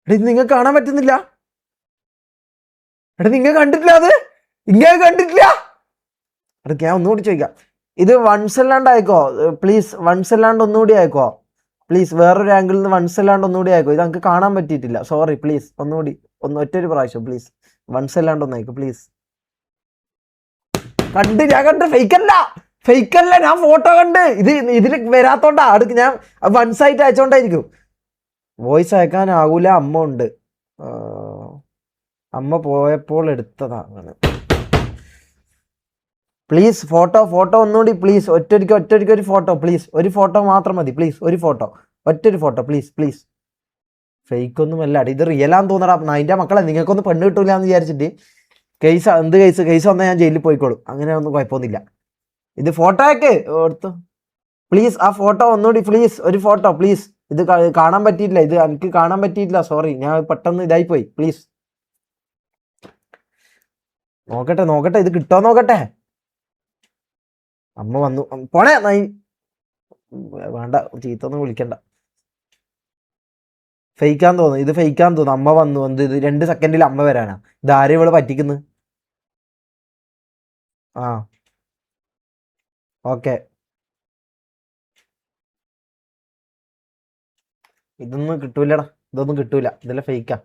എടാ ഇത് നിങ്ങൾക്ക് കാണാൻ പറ്റുന്നില്ല. എടാ നിങ്ങൾ കണ്ടിട്ടില്ല, അത് ഇങ്ങനെ കണ്ടിട്ടില്ല. എടാ ഞാൻ ഒന്നുകൂടി ചോദിക്കാം, ഇത് വൺസ് അല്ലാണ്ട് അയക്കോ പ്ലീസ്, വൺസ് അല്ലാണ്ട് ഒന്നുകൂടി അയക്കോ പ്ലീസ്, വേറൊരു ആംഗിളിൽ നിന്ന് വൺസ് അല്ലാണ്ട് ഒന്നുകൂടി അയക്കോ. ഇത് നമുക്ക് കാണാൻ പറ്റിയിട്ടില്ല, സോറി പ്ലീസ്. ഒന്നുകൂടി ഒറ്റൊരു പ്രാവശ്യം പ്ലീസ്, വൺസ് അല്ലാണ്ട് ഒന്ന് അയക്കോ പ്ലീസ്. ഞാൻ കണ്ട് ഫേക്ക് അല്ല, ഞാൻ ഫോട്ടോ കണ്ട്. ഇതിൽ വരാത്തോണ്ടാ, അടുക്ക് ഞാൻ വൺസ് ആയിട്ട് അയച്ചോണ്ടായിരിക്കും. വോയിസ് അയക്കാനാകൂല, അമ്മ ഉണ്ട്, അമ്മ പോയപ്പോൾ എടുത്തതാ അങ്ങനെ. പ്ലീസ് ഫോട്ടോ ഒന്നുകൂടി പ്ലീസ്, ഒറ്റൊരിക്കൽ ഒരു ഫോട്ടോ പ്ലീസ്, ഒരു ഫോട്ടോ മാത്രം മതി പ്ലീസ്, ഒരു ഫോട്ടോ, ഒറ്റൊരു ഫോട്ടോ പ്ലീസ്. ഫേക്ക് ഒന്നുമല്ല, ഇത് റിയലാന്ന് തോന്നടാ. അതിൻ്റെ മക്കളെ നിങ്ങൾക്കൊന്നും പെണ്ണ് കിട്ടൂല എന്ന് വിചാരിച്ചിട്ട് കേസ് വന്നാൽ ഞാൻ ജയിലിൽ പോയിക്കോളും, അങ്ങനെ ഒന്നും കുഴപ്പമൊന്നുമില്ല. ഇത് ഫോട്ടോ ഒക്കെ എടുത്തു പ്ലീസ്, ആ ഫോട്ടോ ഒന്നുകൂടി പ്ലീസ്, ഒരു ഫോട്ടോ പ്ലീസ്. ഇത് കാണാൻ പറ്റിയിട്ടില്ല, ഇത് എനിക്ക് കാണാൻ പറ്റിയിട്ടില്ല, സോറി, ഞാൻ പെട്ടെന്ന് ഇതായിപ്പോയി. പ്ലീസ് നോക്കട്ടെ ഇത് കിട്ടോ നോക്കട്ടെ. അമ്മ വന്നു, പോണേ വേണ്ട, ചീത്തൊന്നും വിളിക്കണ്ട. ഫേക്കാന്ന് തോന്നുന്നു, ഇത് ഫേക്കാന്ന് തോന്നുന്നു. അമ്മ വന്നു, ഇത് 2 സെക്കൻഡിൽ അമ്മ വരാനാ. ഇത് ആരെയും ഇവിടെ പറ്റിക്കുന്നു. ആ ഓക്കെ, ഇതൊന്നും കിട്ടൂലടാ, ഇതൊന്നും കിട്ടൂല, ഇതെല്ലാം ഫേക്കാ.